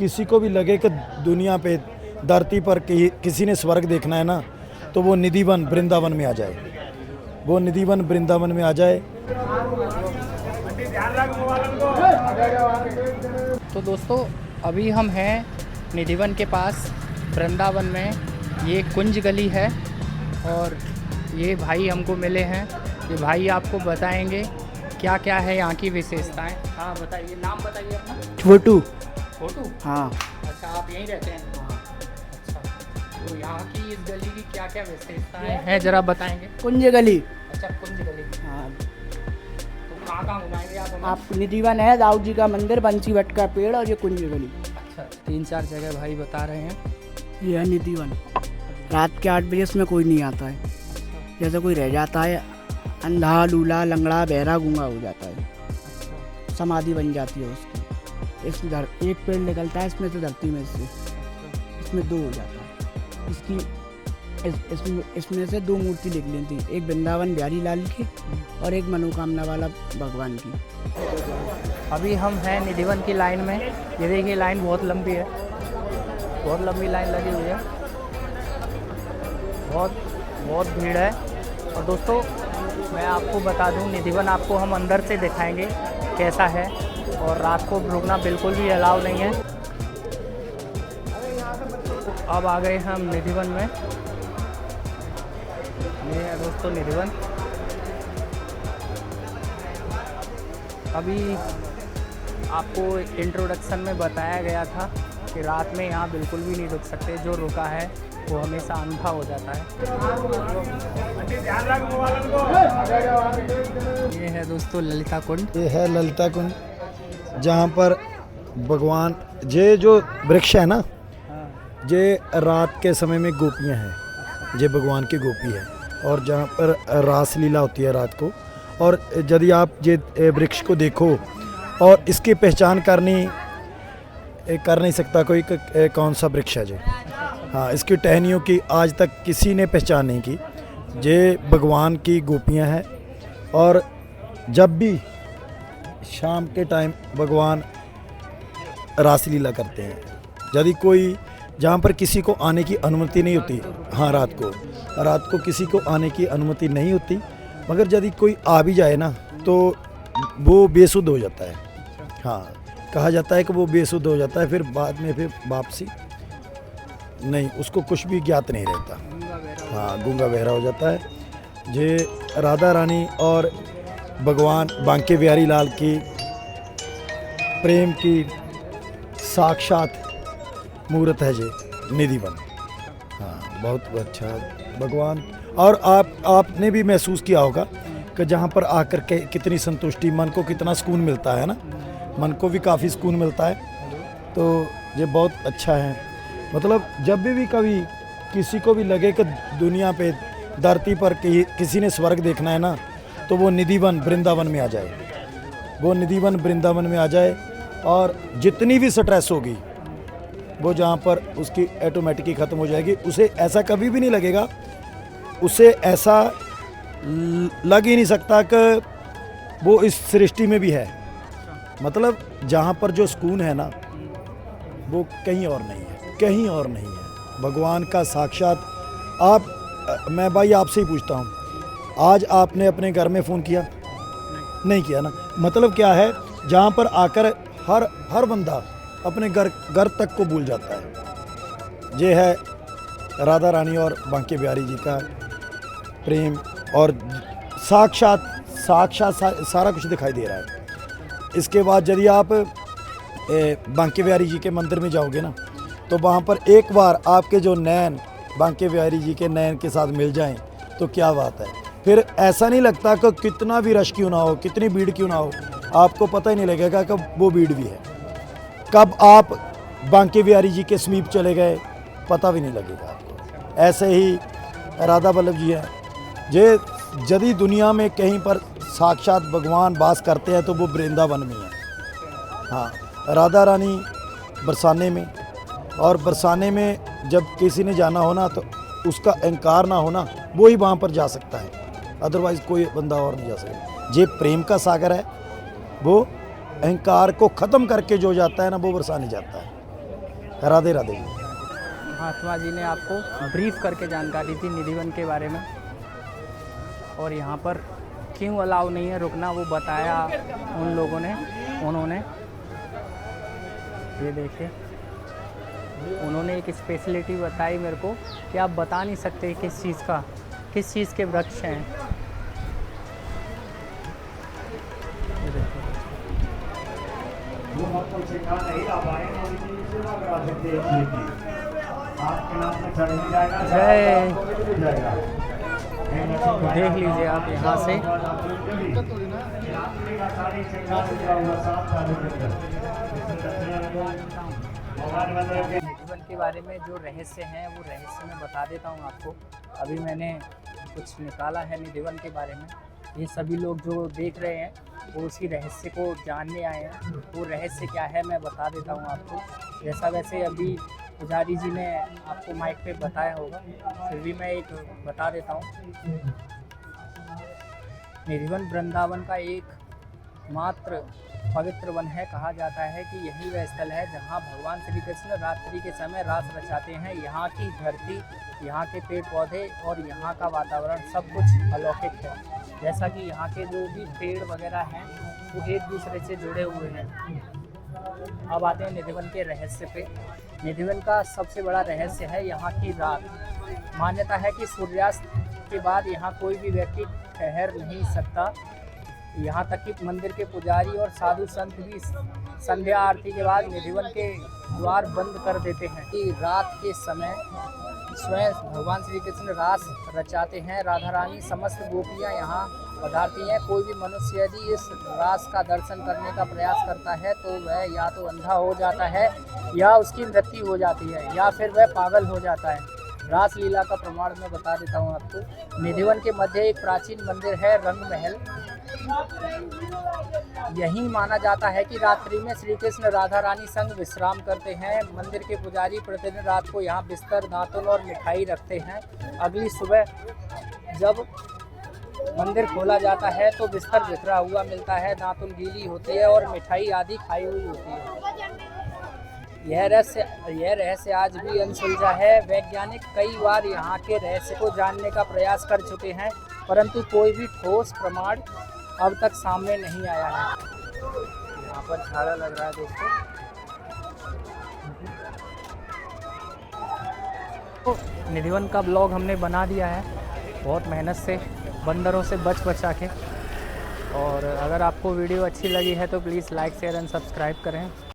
किसी को भी लगे कि दुनिया पे धरती पर किसी ने स्वर्ग देखना है ना, तो वो निधिवन वृंदावन में आ जाए, वो निधिवन वृंदावन में आ जाए। तो दोस्तों अभी हम हैं निधिवन के पास वृंदावन में। ये कुंज गली है और ये भाई हमको मिले हैं। ये भाई आपको बताएंगे क्या क्या है यहाँ की विशेषताएं। हाँ बताइए, नाम बताइए अपना। छोटू। छोटू? हाँ। अच्छा, आप यहीं रहते हैं? हाँ। अच्छा, तो यहाँ की इस गली की क्या क्या विशेषताएं हैं जरा बताएंगे। कुंज गली। अच्छा, कुंज गली। हाँ। तो कहाँ घुमाएंगे आप हमें? आप निधिवन है, दाऊ जी का मंदिर, बंसी वट का पेड़ और ये कुंज गली। अच्छा, 3-4 जगह भाई बता रहे हैं। ये है निधिवन। रात के 8 बजे इसमें कोई नहीं आता है। जैसे कोई रह जाता है, अंधा लूला लंगड़ा बहरा गूंगा हो जाता है, समाधि बन जाती है उसकी। इस एक पेड़ निकलता है इसमें से, धरती में से, इसमें 2 हो जाता है। इसमें से 2 मूर्ति निकली थी, एक वृंदावन बिहारी लाल की और एक मनोकामना वाला भगवान की। अभी हम हैं निधिवन की लाइन में। ये देखिए लाइन बहुत लंबी है, बहुत लंबी लाइन लगी हुई है, बहुत भीड़ है। और दोस्तों मैं आपको बता दूं, निधिवन आपको हम अंदर से दिखाएंगे कैसा है, और रात को रुकना बिल्कुल भी अलाउ नहीं है। अब आ गए हम निधिवन में। ये है दोस्तों निधिवन। अभी आपको इंट्रोडक्शन में बताया गया था कि रात में यहाँ बिल्कुल भी नहीं रुक सकते, जो रुका है वो हमेशा अनूठा हो जाता है। ये है दोस्तों ललिता कुंड। ये है ललिता कुंड, जहाँ पर भगवान ये जो वृक्ष है ना, ये रात के समय में गोपियाँ हैं, ये भगवान की गोपी है, और जहाँ पर रास लीला होती है रात को। और यदि आप ये वृक्ष को देखो और इसकी पहचान कर नहीं सकता कोई कौन सा वृक्ष है जो। हाँ, इसकी टहनियों की आज तक किसी ने पहचान नहीं की। ये भगवान की गोपियाँ हैं, और जब भी शाम के टाइम भगवान रासलीला करते हैं, यदि कोई जहाँ पर किसी को आने की अनुमति नहीं होती, हाँ रात को किसी को आने की अनुमति नहीं होती, मगर यदि कोई आ भी जाए ना तो वो बेसुध हो जाता है। हाँ, कहा जाता है कि वो बेसुध हो जाता है, फिर बाद में फिर वापसी नहीं, उसको कुछ भी ज्ञात नहीं रहता। हाँ, गूंगा बहरा हो जाता है। ये राधा रानी और भगवान बांके बिहारी लाल की प्रेम की साक्षात मूर्त है ये निधिवन। हाँ, बहुत अच्छा भगवान। और आपने भी महसूस किया होगा कि जहाँ पर आकर के कितनी संतुष्टि, मन को कितना सुकून मिलता है ना, मन को भी काफ़ी सुकून मिलता है। तो ये बहुत अच्छा है। मतलब जब भी कभी किसी को भी लगे कि दुनिया पे धरती पर किसी ने स्वर्ग देखना है ना, तो वो निधिवन वृंदावन में आ जाए, वो निधिवन वृंदावन में आ जाए। और जितनी भी स्ट्रेस होगी वो जहाँ पर उसकी ऑटोमेटिकली ख़त्म हो जाएगी। उसे ऐसा कभी भी नहीं लगेगा, उसे ऐसा लग ही नहीं सकता कि वो इस सृष्टि में भी है। मतलब जहाँ पर जो सुकून है ना, वो कहीं और नहीं है, कहीं और नहीं है। भगवान का साक्षात मैं भाई आपसे ही पूछता हूँ, आज आपने अपने घर में फ़ोन किया? नहीं किया ना। मतलब क्या है, जहाँ पर आकर हर बंदा अपने घर तक को भूल जाता है। ये है राधा रानी और बांके बिहारी जी का प्रेम, और साक्षात सारा कुछ दिखाई दे रहा है। इसके बाद यदि आप बांके बिहारी जी के मंदिर में जाओगे ना, तो वहाँ पर एक बार आपके जो नैन बांके बिहारी जी के नैन के साथ मिल जाएं तो क्या बात है। फिर ऐसा नहीं लगता कि कितना भी रश क्यों ना हो, कितनी भीड़ क्यों ना हो, आपको पता ही नहीं लगेगा कि वो भीड़ भी है। कब आप बांके बिहारी जी के समीप चले गए पता भी नहीं लगेगा आपको। ऐसे ही राधा वल्लभ जी हैं, ये यदि दुनिया में कहीं पर साक्षात भगवान वास करते हैं तो वो वृंदावन में है। हाँ, राधा रानी बरसाने में, और बरसाने में जब किसी ने जाना हो ना तो उसका अहंकार ना होना, वो ही वहाँ पर जा सकता है, अदरवाइज़ कोई बंदा और नहीं जा सकता। ये प्रेम का सागर है, वो अहंकार को ख़त्म करके जो जाता है ना, वो बरसाने जाता है। राधे राधे। महात्मा जी ने आपको ब्रीफ करके जानकारी दी निधिवन के बारे में, और यहाँ पर क्यों अलाउ नहीं है रुकना वो बताया उन लोगों ने। उन्होंने ये देखिए, उन्होंने एक स्पेशलिटी बताई मेरे को कि आप बता नहीं सकते किस चीज़ के वृक्ष हैं। ये देखिए। जय, देख लीजिए आप यहाँ से। निधिवन के बारे में जो रहस्य हैं वो रहस्य मैं बता देता हूँ आपको। अभी मैंने कुछ निकाला है निधिवन के बारे में। ये सभी लोग जो देख रहे हैं वो उसी रहस्य को जानने आए हैं। वो रहस्य क्या है मैं बता देता हूँ आपको। जैसा वैसे अभी पुजारी जी ने आपको माइक पे बताया होगा, फिर भी मैं एक बता देता हूँ। निधिवन वृंदावन का एक मात्र पवित्र वन है। कहा जाता है कि यही वह स्थल है जहाँ भगवान श्री कृष्ण रात्रि के समय रास रचाते हैं। यहाँ की धरती, यहाँ के पेड़ पौधे और यहाँ का वातावरण सब कुछ अलौकिक है। जैसा कि यहाँ के जो भी पेड़ वगैरह हैं वो एक दूसरे से जुड़े हुए हैं। अब आते हैं निधिवन के रहस्य पे। निधिवन का सबसे बड़ा रहस्य है यहाँ की रात। मान्यता है कि सूर्यास्त के बाद यहाँ कोई भी व्यक्ति ठहर नहीं सकता। यहाँ तक कि मंदिर के पुजारी और साधु संत भी संध्या आरती के बाद निधिवन के द्वार बंद कर देते हैं। कि रात के समय स्वयं भगवान श्री कृष्ण रास रचाते हैं। राधा रानी समस्त गोपियाँ यहाँ पधारती हैं। कोई भी मनुष्य यदि इस रास का दर्शन करने का प्रयास करता है तो वह या तो अंधा हो जाता है या उसकी मृत्यु हो जाती है या फिर वह पागल हो जाता है। रास लीला का प्रमाण मैं बता देता हूँ आपको। निधिवन के मध्य एक प्राचीन मंदिर है, रंग महल। यही माना जाता है कि रात्रि में श्री कृष्ण राधा रानी संग विश्राम करते हैं। मंदिर के पुजारी प्रतिदिन रात को यहाँ बिस्तर, दातुन और मिठाई रखते हैं। अगली सुबह जब मंदिर खोला जाता है तो बिस्तर बिखरा हुआ मिलता है, दातुन गीली होती है और मिठाई आदि खाई हुई होती है। यह रहस्य आज भी अनसुलझा है। वैज्ञानिक कई बार यहाँ के रहस्य को जानने का प्रयास कर चुके हैं, परंतु कोई भी ठोस प्रमाण अब तक सामने नहीं आया है। यहाँ पर झाड़ा लग रहा है दोस्तों। तो निधिवन का ब्लॉग हमने बना दिया है बहुत मेहनत से, बंदरों से बचा के। और अगर आपको वीडियो अच्छी लगी है तो please like, share and subscribe करें।